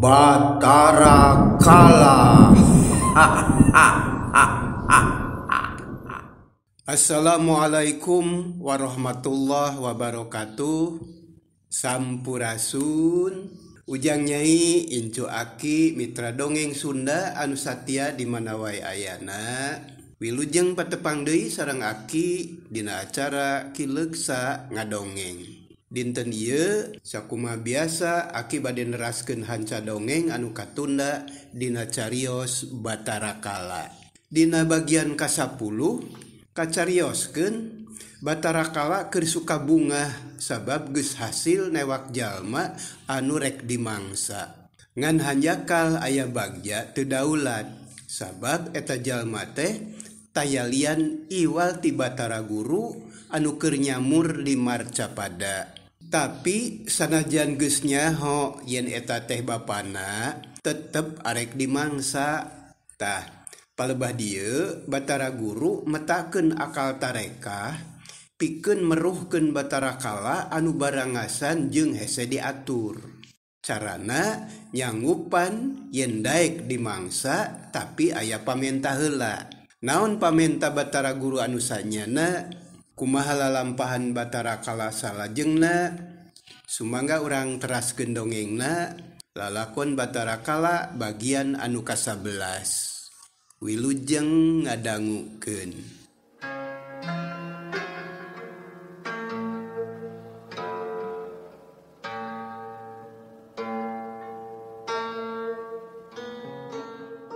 Batara Kala. Assalamualaikum warahmatullahi wabarakatuh. Sampurasun. Ujang Nyai Incu Aki Mitra Dongeng Sunda anu satya di mana wae ayana. Wilujeng patepang deui sareng Aki dina acara Kileuksa Ngadongeng. Dinten ieu sakumaha biasa Aki bade neraskeun hanca dongeng anu katunda dina carios Batara Kala. Dina bagian ka-10 kacarioskeun Batara Kala keur Sukabungah sabab geus hasil newak jalma anu rek dimangsa. Ngan hanjakal aya bagja teu daulat sabab eta jalma teh tayalian iwal ti Batara Guru anu keur nyamur di Marcapada. Tapi sanajan geus nyaho yen eta teh bapana tetep arek dimangsa. Tah palebah dieu Batara Guru metakeun akal tarekah pikeun meruhkeun Batara Kala anu barangasan jeung hese diatur. Carana nyanggupan yen daek dimangsa tapi aya pamenta heula. Naon pamenta Batara Guru anu sanyana? Kumaha lalampahan Batara Kala salajengna? Sumangga urang teraskeun dongengna. Lalakon Batara Kala bagian anu ka-11. Wilujeng ngadangukeun.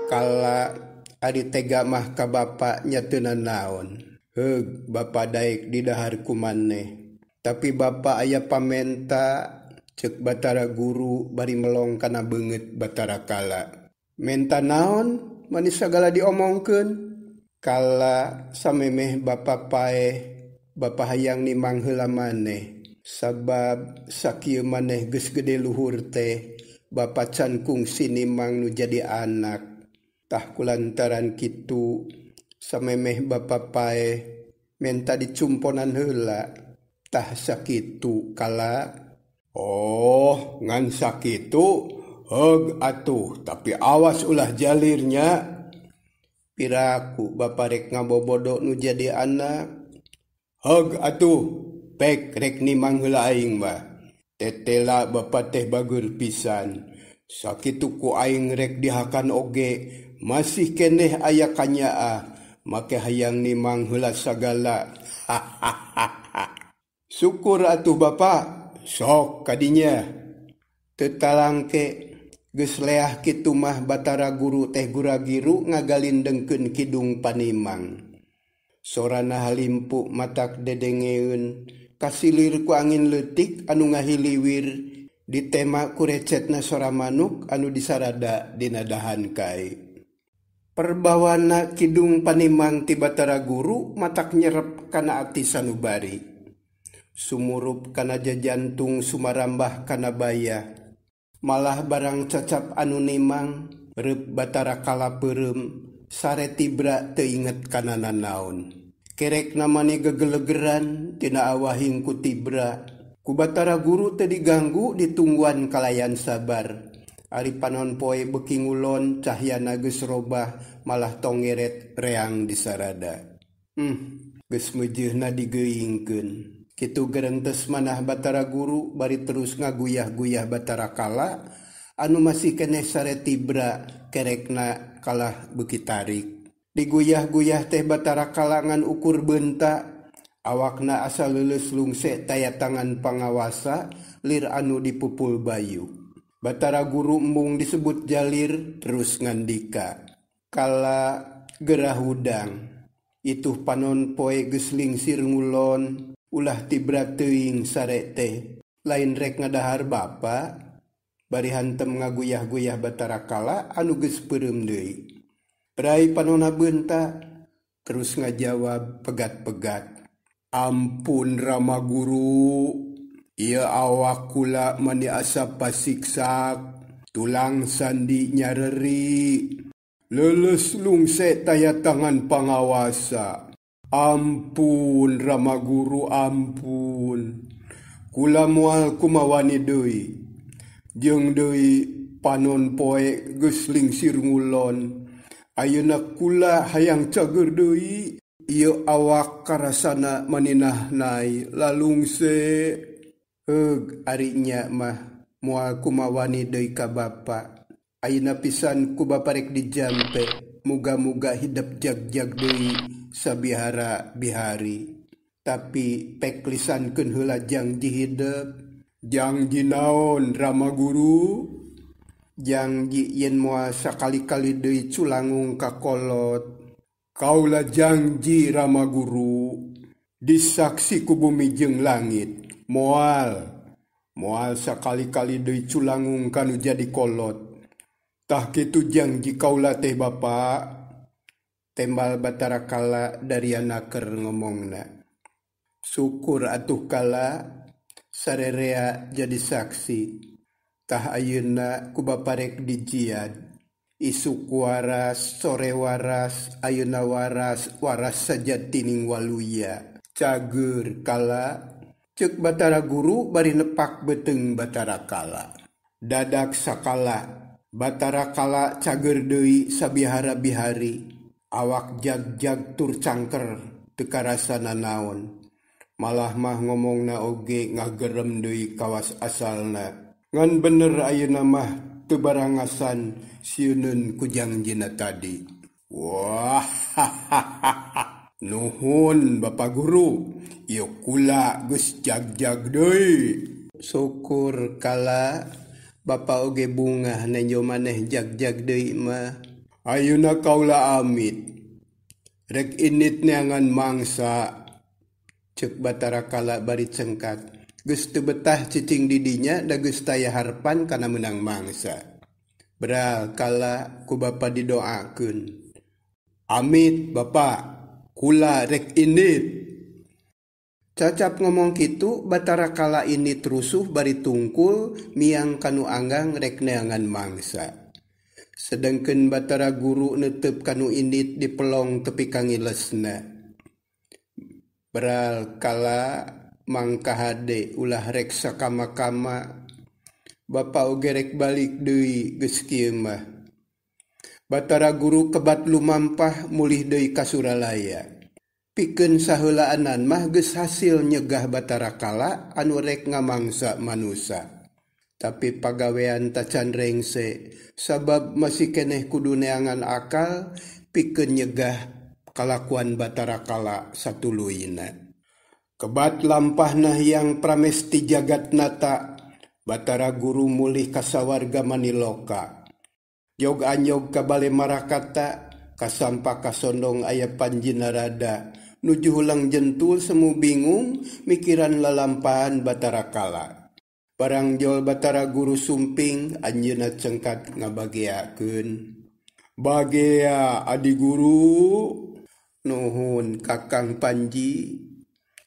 Kala ari tega mah ka bapa nya teu naon. Heug bapa daek di daharku maneh. Tapi bapa aya pamenta ceuk Batara Guru bari melong kana beungeut Batara Kala. Menta naon? Manis sagala diomongkeun. Kala samemeh bapa paeh bapa hayang nimang heula maneh. Sabab sakieu maneh geus gede luhur teh bapa can kungsi nimang nu jadi anak. Tah kulantaran kitu samemeh bapa paeh menta dicumponan heula. Tah sakitu Kala. Oh ngan sakitu heug atuh tapi awas ulah jalirnya. Piraku bapa rek ngabobodo nu jadi anak. Heug atuh pek rek nimang heula aing mah. Tetela bapa teh bagur pisan. Sakitu ku aing rek dihakan oge masih keneh aya kanyaa. Make hayang nimang heula sagala. Syukur atuh bapa. Sok kadinya. Tetalangke geus leah kitu mah Batara Guru teh guragiru ngagalindengkeun kidung Panimang. Sorana halimpu matak dedengeun kasilir ku angin leutik anu ngahiliwir ditema ku recetna sora manuk anu disarada dina dahan kai. Perbawana kidung Panimang ti Batara Guru matak nyerep kana ati sanubari. Sumurup kana jajantung sumarambah kana baya. Malah barang cacap anu nimang reup Batara Kala peureum sare tibra teu inget kana nanaon. Kerek namane gegelegeran tina awahing ku tibra. Ku Batara Guru teu diganggu ditungguan kalayan sabar. Ari panon poe beuki ngulon cahyana geus robah malah tongeret reang disarada. Geus meujeuhna digeuingkeun. Kitu gerentes manah Batara Guru bari terus ngaguyah-guyah Batara Kala anu masih keneh sare tibra kerekna kalah beuki tarik. Diguyah-guyah teh Batara Kala ngan ukur beunta awakna asa leuleus lungse taya tangan pangawasa lir anu dipupul bayu. Batara Guru embung disebut jalir terus ngandika. Kala gerah hudang. Ituh panon poe geus lingsir ngulon. Ulah tibra teuing sare teh. Lain rek ngadahar bapa. Bari hantem ngaguyah-guyah Batara Kala anu geus peureum deui. Rai panonna beunta terus ngajawab pegat-pegat. Ampun Rama Guru. Ieu awak kula mani asa pasiksak. Tulang sandi nyareri. Leuleus lungse taya tangan pangawasa. Ampun Rama Guru ampun. Kula moal kumawani deui. Jeung deui panon poe geus lingsir ngulon. Ayeuna kula hayang cager deui, ieu awak karasana maninah nai lalungse. Arinya mah moal kumawani deui ka bapa. Ayeuna pisan ku bapa rek dijampe, muga-muga hidup jag-jag deui sabihara bihari. Tapi pek lisankeun heula janji hidup. Janji naon Rama Guru? Janji yen moal sakali-kali deui culangung ka kolot. Kaula janji Rama Guru, disaksi ku bumi jeung langit. Moal sakali-kali deui culangung kanu jadi kolot. Tah kitu janji kaula teh Bapa. Tembal Batara Kala dari anaker ngomongna. Syukur atuh kala sarerea jadi saksi. Tah ayeuna ku bapa rek dijian. Isuk waras, sore waras, ayeuna waras, waras saja tining waluya. Cager kala, ceuk Batara Guru bari nepak beteng Batara Kala. Dadak sakala, Batara Kala cager deui sabihara bihari. Awak jag-jag tur cangker teu karasana naon. Malah mah ngomongna oge ngagerem deui kawas asalna. Ngan bener ayeuna mah teu barangasan sieuneun ku janjina tadi. Wah, nuhun Bapak Guru, ieu kula geus jag-jag deui. Syukur kala Bapa oge bungah nenjo maneh jag-jag deui mah. Ayeuna kaula amit. Rek init neangan mangsa. Ceuk Batara Kala bari cengkat. Geus teu betah cicing didinya da geus taya harpan kana meunang mangsa. Beral kala ku bapa didoakeun. Amit Bapa, kula rek init. Cacap ngomong kitu Batara Kala ini terusuh bari tungkul miang kanu anggang rek neangan mangsa. Sedengkeun Batara Guru neuteup kanu indit di pelong tepi kangilesna. Beral kala mangka hade ulah rek sakama-kama. Bapa oge rek balik deui geus kieu mah. Batara Guru kebat lumampah mulih deui ka Suralaya. Pikeun saheulaanan mah geus hasil nyegah Batara Kala anu rek ngamangsa manusa. Tapi pagawean tacan rengse sabab masih keneh kudu neangan akal pikeun nyegah kalakuan Batara Kala satuluyna. Kebat lampahna yang pramesti jagat nata, Batara Guru mulih ka sawarga Maniloka. Jog anyog ka Bale Marakata, kasampa kasondong aya Panji Narada, nuju hulang jentul semu bingung mikiran lalampahan Batara Kala. Barang jol Batara Guru sumping anjeunna cengkat ngabageakeun. Bagea Adi Guru. Nuhun Kakang Panji.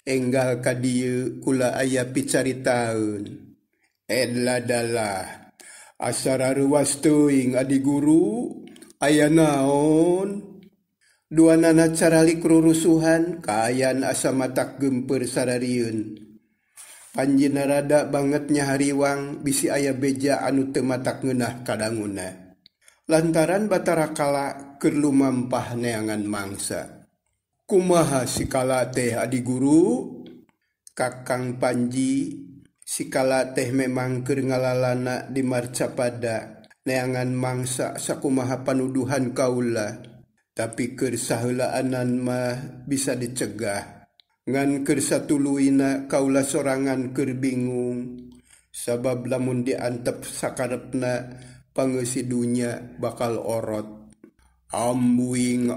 Enggal ka dieu kula aya picaritaeun. Edladalah. Asara ruas teuing Adi Guru. Aya naon? Duanana caralik rurusuhan kaayaan asa matak gempeur sararieun. Panji Narada bangetnya hariwang bisi aya beja anu teu matak ngeunah kadanguna. Lantaran Batara Kala keur lumampah neangan mangsa. Kumaha si Kala teh Adi Guru? Kakang Panji, si Kala teh memang keur ngalalana di Marcapada neangan mangsa sakumaha panuduhan kaula. Tapi keur saheulaanan mah bisa dicegah. Ngan keur satuluyna kaula sorangan keur bingung. Sabab lamun diantep sakarepna pangeusi dunya bakal orot. Ambuing,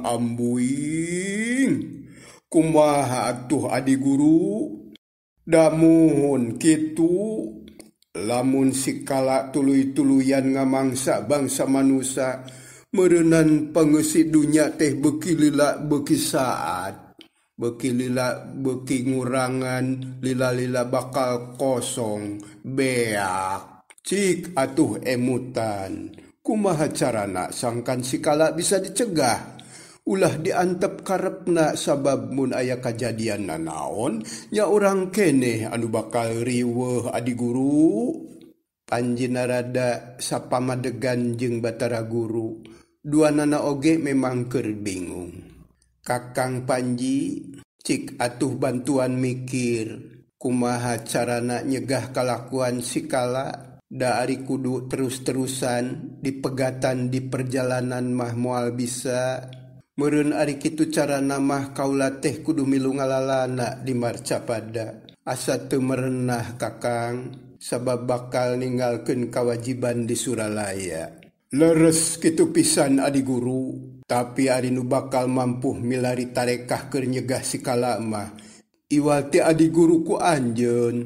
kumaha atuh Adi Guru? Damuhun kitu, lamun si Kala tuluy-tuluyan ngamangsa bangsa manusia, meureunan pangeusi dunya teh beuki lila beuki saat. Beuki lila beuki ngurangan, lila-lila bakal kosong, beak. Cik atuh emutan, kumaha carana sangkan si Kala bisa dicegah? Ulah diantep karepna sabab mun aya kajadian naon nya urang keneh anu bakal riweuh Adi Guru. Panji narada sapamadegan jeung Batara Guru. Duanana oge memang keur bingung. Kakang Panji cik atuh bantuan mikir kumaha carana nyegah kalakuan si kala da ari kudu terus-terusan dipegatan di perjalanan mah moal bisa. Meureun ari kitu carana mah kaula teh kudu milu ngalalana di Marcapada. Asa teu merenah kakang, sabab bakal ninggalkeun kawajiban di Suralaya. Leres kitu pisan adi guru, tapi ari nu bakal mampu milari tarekah keur nyegah si kala mah iwal ti adi guru ku anjeun.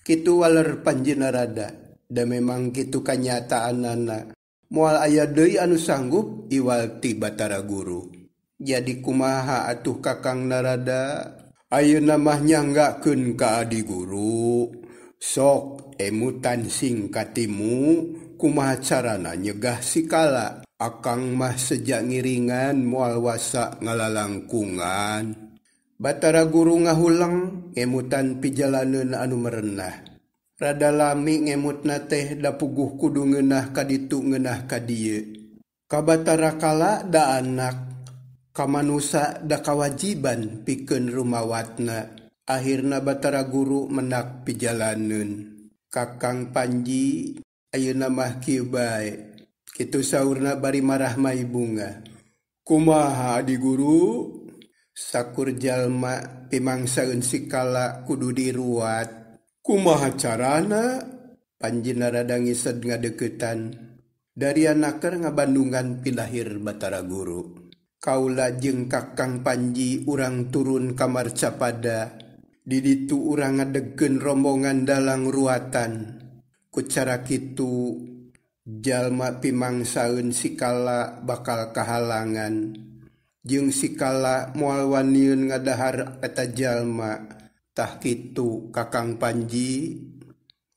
Kitu waler Panji narada, da memang kitu kanyataanana. Moal aya deui anu sanggup iwal ti Batara Guru. Jadi kumaha atuh kakang narada? Ayeuna mah nyanggakeun ka adi guru. Sok emutan singkatimu kumaha carana nyegah si kala. Akang mah sejak ngiringan moal wasa ngalalangkungan. Batara Guru ngahulang ngemutan pijalaneun anu merenah. Rada lami ngemutna teh da puguh kudu ngeunah ka ditu ngeunah ka dieu. Ka Batara kala da anak, ka manusa da kawajiban pikeun rumawatna. Akhirna Batara Guru menak pijalaneun. Kakang Panji ayeuna mah kieu bae. Kitu saurna bari marah mai bunga. Kumaha adi guru? Sakur jalma pimangsaeun si kala kudu diruat. Kumaha carana? Panji narada ngised ngadeuketan. Dari anaker ngabandungan pilahir Batara Guru. Kaula jeung kakang Panji urang turun ka Marcapada. Di ditu urang ngadegkeun rombongan dalang ruatan. Ku cara kitu jalma pimangsaeun si kala bakal kahalangan. Jeung si kala moal wanieun ngadahar eta jalma. Tah kitu kakang Panji.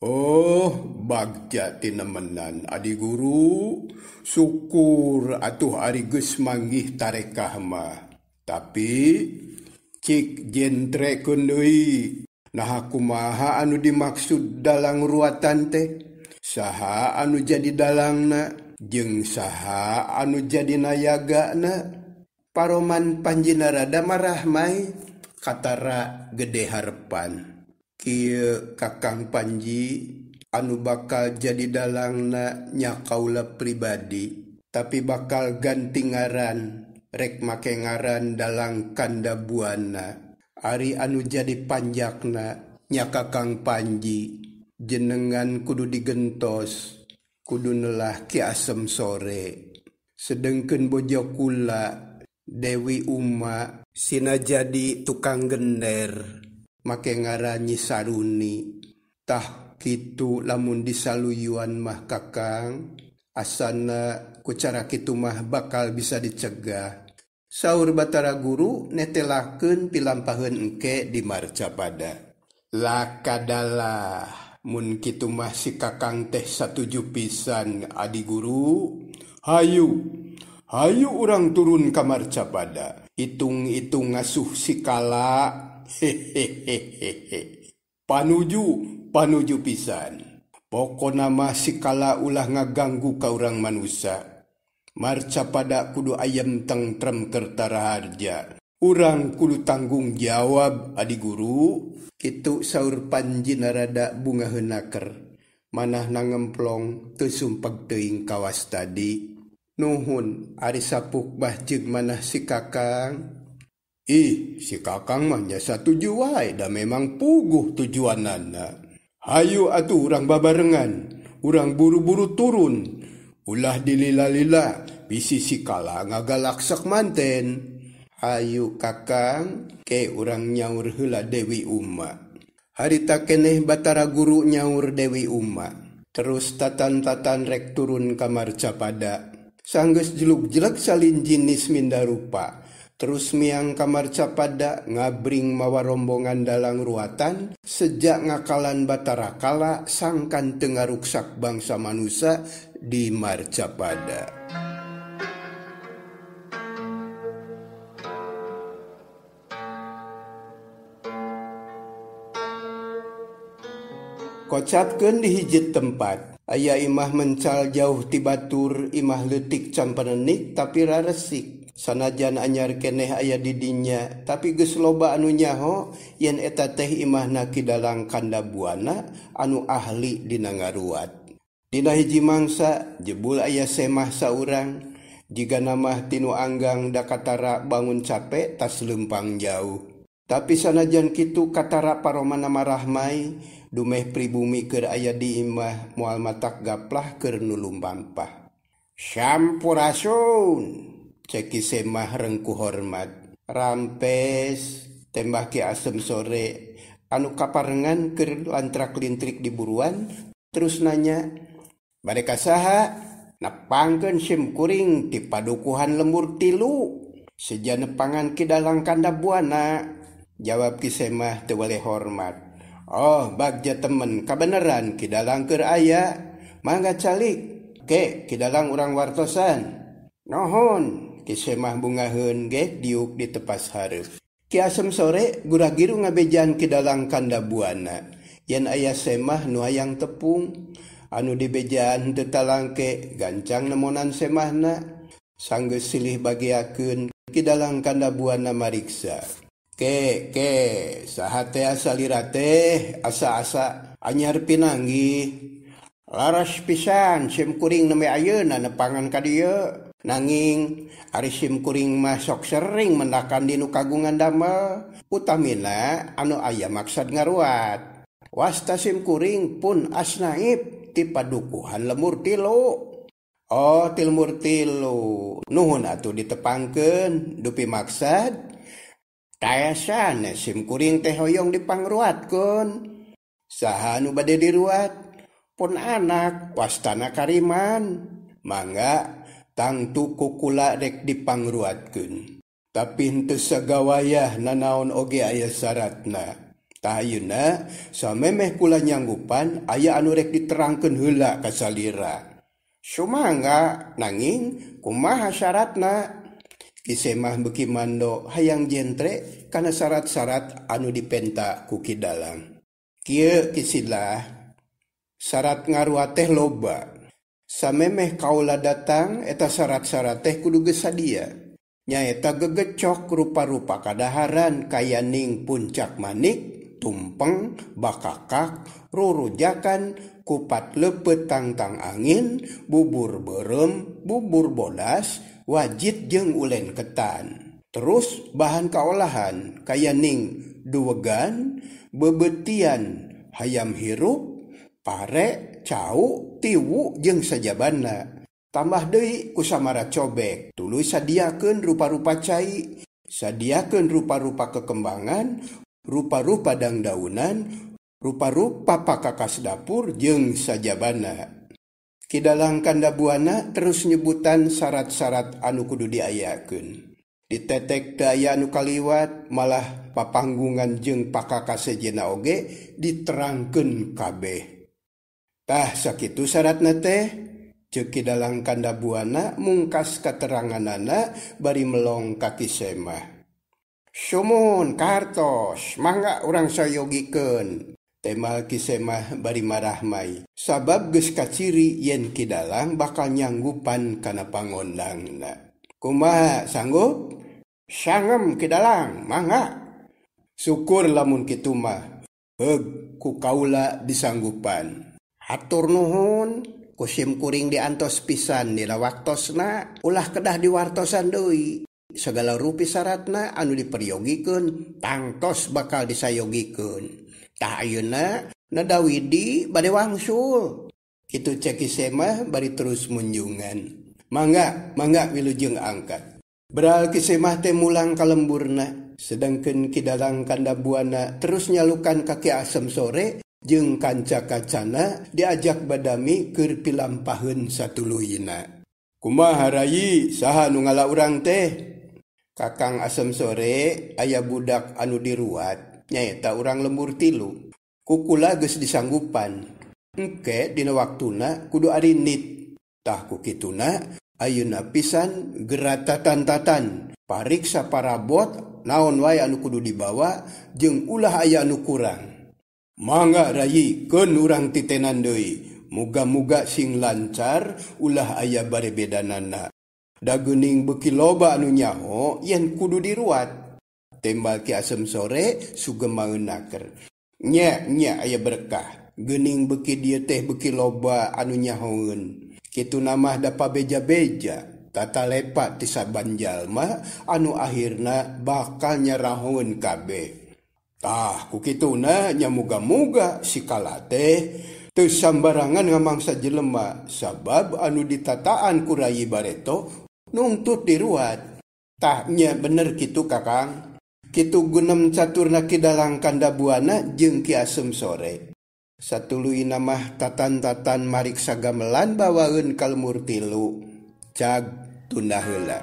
Oh, bagja tinemenan adi guru. Syukur atuh ari geus manggih tarekah mah. Tapi cik jentrekeun deui. Nah kumaha anu dimaksud dalang ruatan teh? Saha anu jadi dalangna? Jeung saha anu jadi nayagana? Paroman Panji narada marah mai. Katara gede harepan. Kieu kakang Panji anu bakal jadi dalangna nya kaula pribadi. Tapi bakal ganti ngaran. Rek make ngaran dalang Kandabuana. Ari anu jadi panjakna nya kakang Panji. Jenengan kudu digentos. Kudu neulah Ki Asem sore. Sedengkeun bojo kula Dewi Uma sina jadi tukang gender make ngaran Nyi Saruni. Tah kitu lamun disaluyuan mah kakang asana ku cara kitu mah bakal bisa dicegah. Saur Batara Guru netelakeun pilampaheun engke di Marcapada. Lakadalah mun kitu mah si kakang teh satuju pisan adi guru. Hayu urang turun ka Marcapada. Itung-itung ngasuh si kala. Hehehehe. Panuju pisan. Pokona mah si kala ulah ngaganggu ka urang manusia. Marcapada kudu ayem tentrem kertara harja. Urang kudu tanggung jawab adi guru. Kitu saur Panji narada bunga heunaker. Manah nangemplong teu sumpeg teuing kawas tadi. Nuhun ari sapuk bah jeung manah si kakang. Si kakang mah nya satuju wae da memang puguh tujuanana. Hayu atuh urang babarengan, urang buru-buru turun. Ulah dilila-lila bisi si kala ngagalaksak manten. Hayu kakang ke urang nyaur heula Dewi Uma. Harita keneh Batara Guru nyaur Dewi Uma. Terus tatan-tatan rek turun ka Marcapada. Sanggeus jeluk-jelek salin jinis minda rupa. Terus miang ka Marcapada ngabring mawa rombongan dalang ruatan. Sejak ngakalan Batara kala sangkan teu ngaruksak bangsa manusia di Marcapada. Kocapkeun di hiji tempat Aya imah mencal jauh ti batur, imah leutik can panenik tapi raresik. Sanajan anyar keneh aya di dinya, tapi geus loba anu nyaho yen eta teh imahna kidalang Kandabuana anu ahli dina ngaruat. Dina hiji mangsa jebul aya semah saurang, jiga namah tinu anggang da katara bangun capek tas lempang jauh. Tapi sanajan kitu katara paromana marahmai, dumeh pribumi keur aya di imah moal matak gaplah keur nulung pampah. Sampurasun, ceki semah rengku hormat. Rampes, tembah ki asem sore, anu kaparengan keur lantrak lintrik di buruan, terus nanya, bade kasaha? Nepangkeun sim kuring ti padukuhan lembur 3, seja nepangan kidalang Kandabuana. Jawab ki semah teu waleh hormat. Oh, bagja temen, kabeneran kidalang keur aya. Mangga calik, ke kidalang urang wartosan. Nohon, ki semah bungaheun ge diuk di tepas hareup. Ki asem sore gura-giru ngabejan kidalang Kandabuana. Yen aya semah nu hayang tepung, anu dibejaan teu talangke gancang nemonan semahna. Sanggeus silih bagiakeun kidalang Kandabuana mariksa. Ke, saha teh asalira teh asa-asa anyar pinanggi. Laras pisan sim kuring neme ayeuna nepangan ka dieu. Nanging ari sim kuring mah sok sering mendakan dinu kagungan damel, utamina anu aya maksad ngaruat. Wasta sim kuring pun asnaib ti padukuhan lemur 3. Oh, tilmur 3. Nuhun atuh ditepangkeun dupi maksad. Tayasan sim kuring teh hoyong dipangruatkeun. Saha anu bade diruat? Pun anak wastana kariman. Mangga tangtu kukula rek dipangruatkeun. Tapi henteu sagawayah nanaon oge aya syaratna. Tah ayeuna samemeh kula nyanggupan aya anu rek diterangkeun heula ka salira. Sumangga nanging kumaha syaratna? Ki semah beuki mando hayang jentre kana syarat-syarat anu dipenta ku kidalang. Kieu kisilah syarat ngaruat teh loba. Samemeh kaula datang eta syarat-syarat teh kudu geus sadia. Nyaeta gegecok rupa-rupa kadaharan kayaning puncak manik, tumpeng, bakakak, rurujakan, kupat lepet tangtang angin, bubur berem, bubur bodas, wajit jeung ulen ketan. Terus bahan kaolahan kayaning duwegan, bebetian, hayam hirup, pare, cau, tiwu jeung sajabana. Tambah deui ku samara cobek. Tuluy sadiakeun rupa-rupa cai, sadiakeun rupa-rupa kekembangan, rupa-rupa dangdaunan, rupa-rupa pakakas dapur jeung sajabana. Kidalang Kandabuana terus nyebutan syarat-syarat anu kudu diayakeun. Ditetek daya anu kaliwat malah papanggungan jeung pakakas sejenna oge diterangkeun kabeh. Tah sakitu syaratna teh, ceuk kidalang Kandabuana mungkas kateranganana bari melong kaki semah. Sumun kartos, mangga urang sayogikeun. Temal ki semah bari marahmai. Sabab geus kaciri yen kidalang bakal nyanggupan kana pangondangna. Kumaha sanggup? Sangem kidalang, mangga. Syukur lamun kitu mah. Heug ku kaula disanggupan. Hatur nuhun, ku sim kuring diantos pisan dina waktosna, ulah kedah diwartosan deui. Segala rupi syaratna anu diperyogikeun tangtos bakal disayogikeun. Tah ayeuna nadawidi bade wangsul. Kitu ceki semah bari terus munjungan. Mangga wilujeng angkat. Beral ki semah teh mulang ka lemburna, sedangkeun kidalang Kandabuana terus nyalukan kaki asem sore jeung kanca-kancana diajak badami keur pilampaheun satuluyna. Kumaha Rayi, saha nu ngala urang teh? Kakang asem sore aya budak anu diruat, nyaeta urang lembur 3. Kukula geus disanggupan. Engke dina waktuna kudu arinit. Tah ku kituna ayeuna pisan gerata tantatan. Pariksa parabot naon wae anu kudu dibawa jeung ulah aya anu kurang. Mangga Rayi, keun urang titenan deui. Muga-muga sing lancar ulah aya barebedanana. Da geuning beuki loba anu nyaho yen kudu diruat. Tembal Ki Asem sore sugeng maeunaker. Nya aya berkah. Geuning beuki dieu teh beuki loba anu nyahoeun. Kitu namah da pabeja-beja. Tata lepa ti saban jalma anu akhirna bakal nyarahoeun kabeh. Tah kukituna nya muga-muga si kala teh teu sambarangan ngamangsa jelema sabab anu ditataan ku Rai Bareto nuntut diruat. Tah nya bener kitu Kakang. Kitu gunem caturna kidalang kanda buana jeung Ki Asem sore. Satuluy namah tatan-tatan mariksa gamelan bawaeun kalmur tilu. Cag tunda heula.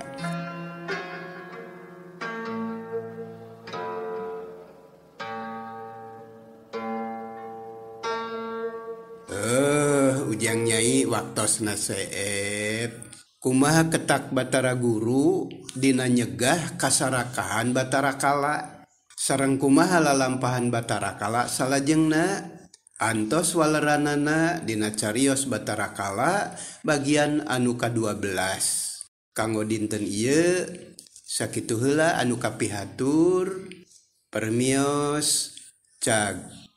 Ujang Nyai waktosna seet. Kumaha ketak Batara Guru dina nyegah kasarakahan Batara Kala. Sareng kumaha lalampahan Batara Kala salajengna. Antos waleranana dina carios Batara Kala bagian anu ka-12. Kanggo dinten ieu sakitu heula anu kapihatur. Permios cag.